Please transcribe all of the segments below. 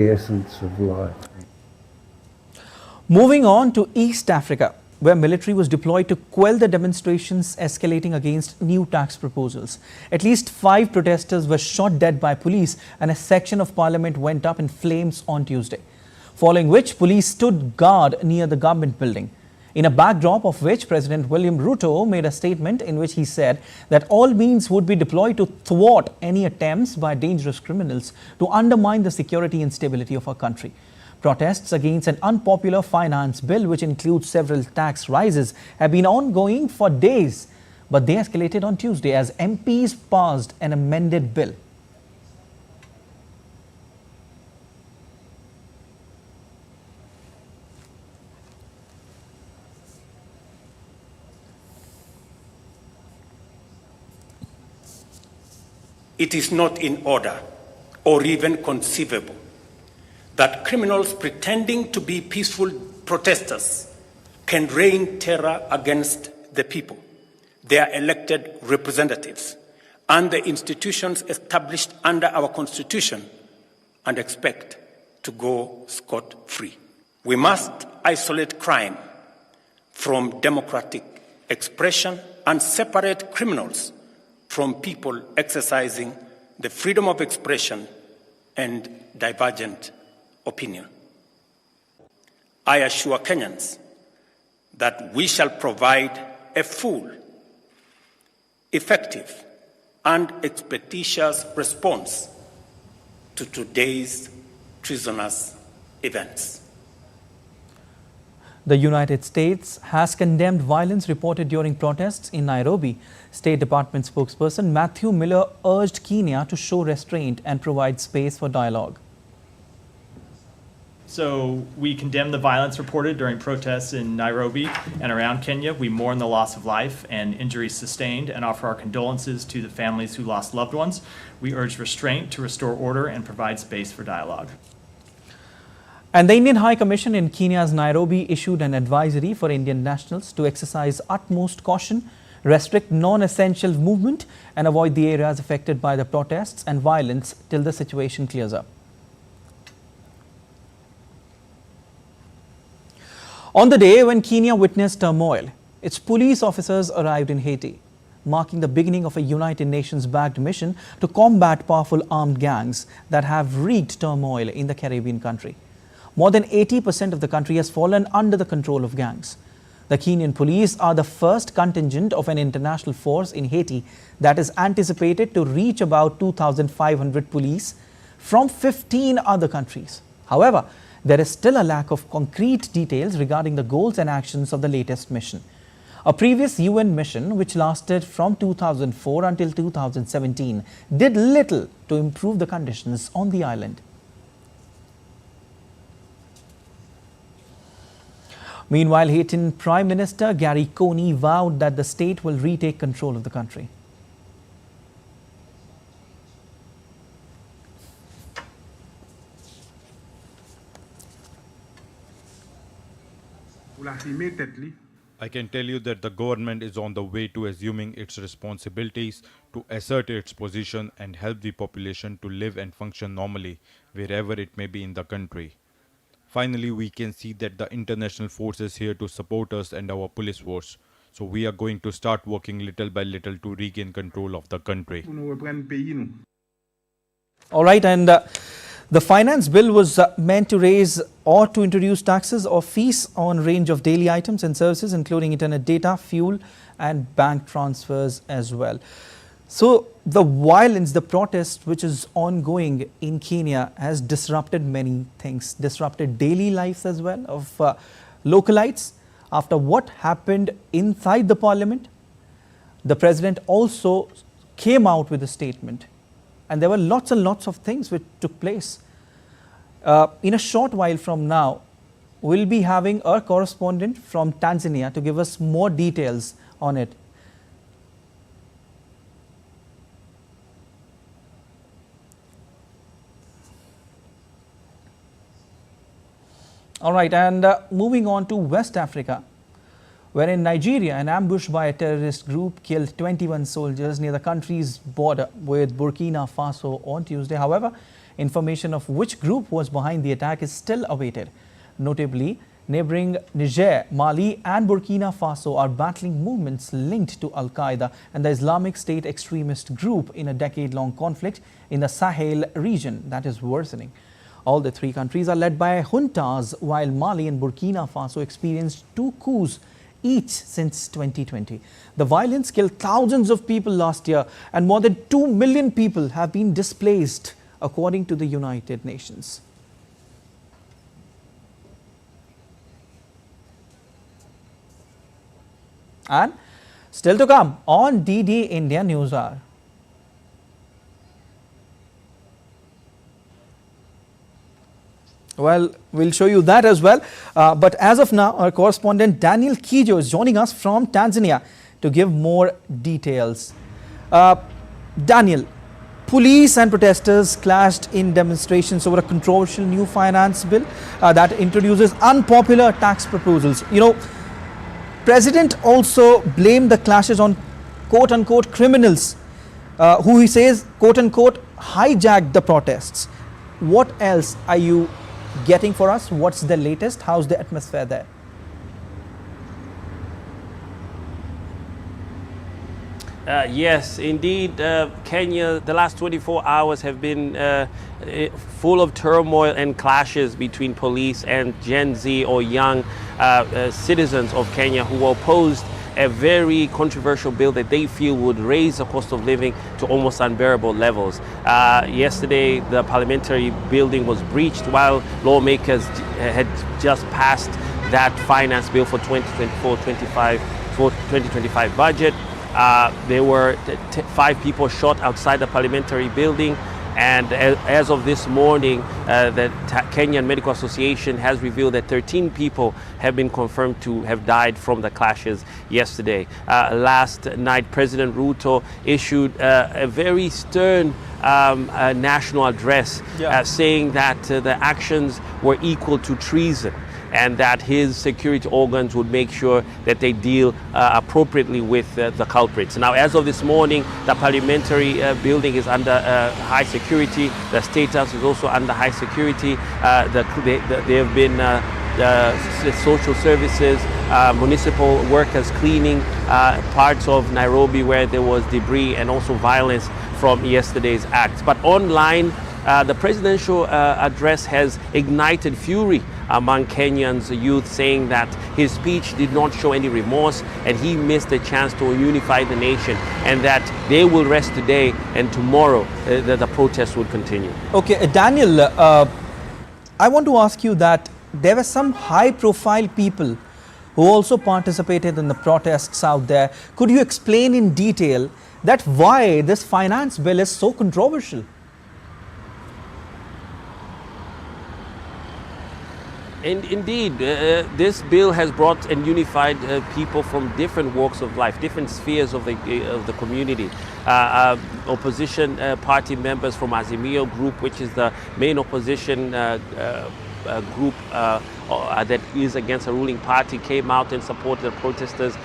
the essence of life. Moving on to East Africa, where military was deployed to quell the demonstrations escalating against new tax proposals. At least 5 protesters were shot dead by police and a section of parliament went up in flames on Tuesday, following which police stood guard near the government building. In a backdrop of which President William Ruto made a statement in which he said that all means would be deployed to thwart any attempts by dangerous criminals to undermine the security and stability of our country. Protests against an unpopular finance bill, which includes several tax rises, have been ongoing for days, but they escalated on Tuesday as MPs passed an amended bill. It is not in order or even conceivable that criminals pretending to be peaceful protesters can rain terror against the people, their elected representatives, and the institutions established under our Constitution and expect to go scot-free. We must isolate crime from democratic expression and separate criminals from people exercising the freedom of expression and divergent opinion. I assure Kenyans that we shall provide a full, effective, and expeditious response to today's treasonous events. The United States has condemned violence reported during protests in Nairobi. State Department spokesperson Matthew Miller urged Kenya to show restraint and provide space for dialogue. So we condemn the violence reported during protests in Nairobi and around Kenya. We mourn the loss of life and injuries sustained and offer our condolences to the families who lost loved ones. We urge restraint to restore order and provide space for dialogue. And the Indian High Commission in Kenya's Nairobi issued an advisory for Indian nationals to exercise utmost caution, restrict non-essential movement and avoid the areas affected by the protests and violence till the situation clears up. On the day when Kenya witnessed turmoil, its police officers arrived in Haiti, marking the beginning of a United Nations-backed mission to combat powerful armed gangs that have wreaked turmoil in the Caribbean country. More than 80% of the country has fallen under the control of gangs. The Kenyan police are the first contingent of an international force in Haiti that is anticipated to reach about 2,500 police from 15 other countries. However, there is still a lack of concrete details regarding the goals and actions of the latest mission. A previous UN mission, which lasted from 2004 until 2017, did little to improve the conditions on the island. Meanwhile, Haitian Prime Minister Gary Coney vowed that the state will retake control of the country. I can tell you that the government is on the way to assuming its responsibilities to assert its position and help the population to live and function normally wherever it may be in the country. Finally, we can see that the international force is here to support us and our police force. So we are going to start working little by little to regain control of the country. All right, and the finance bill was meant to raise or to introduce taxes or fees on a range of daily items and services, including internet data, fuel, and bank transfers as well. So the violence, the protest which is ongoing in Kenya has disrupted many things, disrupted daily lives as well of localites. After what happened inside the parliament, the president also came out with a statement, and there were lots and lots of things which took place. In a short while from now, we'll be having our correspondent from Tanzania to give us more details on it. All right, and moving on to West Africa, where in Nigeria, an ambush by a terrorist group killed 21 soldiers near the country's border with Burkina Faso on Tuesday. However, Information of which group was behind the attack is still awaited. Notably, neighboring Niger, Mali and Burkina Faso are battling movements linked to Al-Qaeda and the Islamic State extremist group in a decade-long conflict in the Sahel region that is worsening. All the three countries are led by juntas, while Mali and Burkina Faso experienced 2 coups each since 2020. The violence killed thousands of people last year and more than 2 million people have been displaced, according to the United Nations. And still to come on DD India News Hour. Well, we'll show you that as well. But as of now, our correspondent Daniel Kijo is joining us from Tanzania to give more details. Daniel, police and protesters clashed in demonstrations over a controversial new finance bill that introduces unpopular tax proposals. You know, President also blamed the clashes on quote-unquote criminals who he says quote-unquote hijacked the protests. What else are you getting for us? What's the latest? How's the atmosphere there? Yes, indeed, Kenya, the last 24 hours have been full of turmoil and clashes between police and Gen Z or young citizens of Kenya who opposed a very controversial bill that they feel would raise the cost of living to almost unbearable levels. Yesterday, the parliamentary building was breached while lawmakers had just passed that finance bill for 2024-25 budget. There were 5 people shot outside the parliamentary building, and as of this morning, the Kenyan Medical Association has revealed that 13 people have been confirmed to have died from the clashes yesterday. Last night, President Ruto issued a very stern national address saying that the actions were equal to treason, and that his security organs would make sure that they deal appropriately with the culprits. Now, as of this morning, the parliamentary building is under high security. The State House is also under high security. There have been the social services, municipal workers cleaning parts of Nairobi where there was debris and also violence from yesterday's acts. But online, the presidential address has ignited fury among Kenyans youth, saying that his speech did not show any remorse and he missed a chance to unify the nation, and that they will rest today and tomorrow the protests will continue. Okay, Daniel, I want to ask you that there were some high-profile people who also participated in the protests out there. Could you explain in detail that why this finance bill is so controversial? And indeed, this bill has brought and unified people from different walks of life, different spheres of the community. Opposition party members from Azimio Group, which is the main opposition group that is against the ruling party, came out and supported the protesters.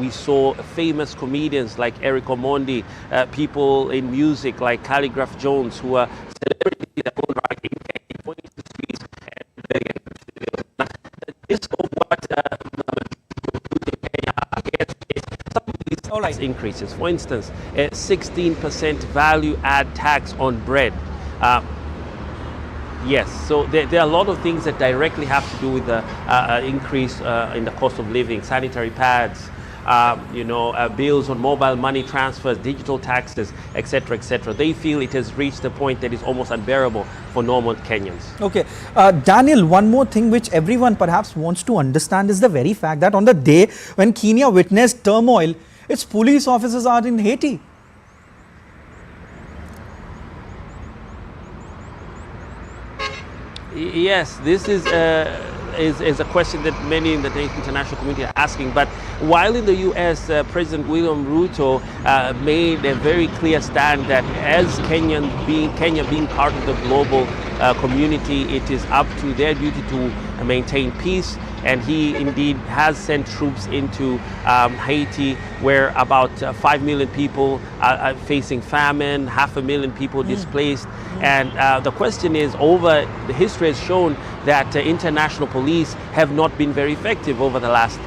We saw famous comedians like Eric Omondi, people in music like Calligraph Jones, who are celebrities that own right in Kenya, going to the streets. This is what these increases. For instance, a 16% value add tax on bread. Yes, so there are a lot of things that directly have to do with the increase in the cost of living, sanitary pads, bills on mobile money transfers, digital taxes, etc., etc. They feel it has reached a point that is almost unbearable for normal Kenyans. Okay, Daniel, one more thing which everyone perhaps wants to understand is the very fact that on the day when Kenya witnessed turmoil, its police officers are in Haiti. Yes, this is a question that many in the international community are asking. But while in the U.S., President William Ruto made a very clear stand that as Kenya being part of the global community. It is up to their duty to maintain peace. And he indeed has sent troops into Haiti, where about 5 million people are facing famine, 500,000 people displaced. And the question is, over the history has shown that international police have not been very effective over the last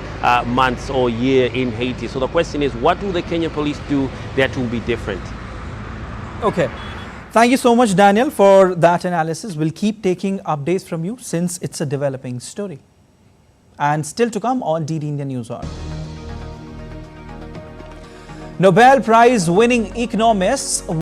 months or year in Haiti. So the question is, what do the Kenyan police do that will be different? Okay. Thank you so much, Daniel, for that analysis. We'll keep taking updates from you since it's a developing story. And still to come on DD India News Hour. Nobel Prize winning economists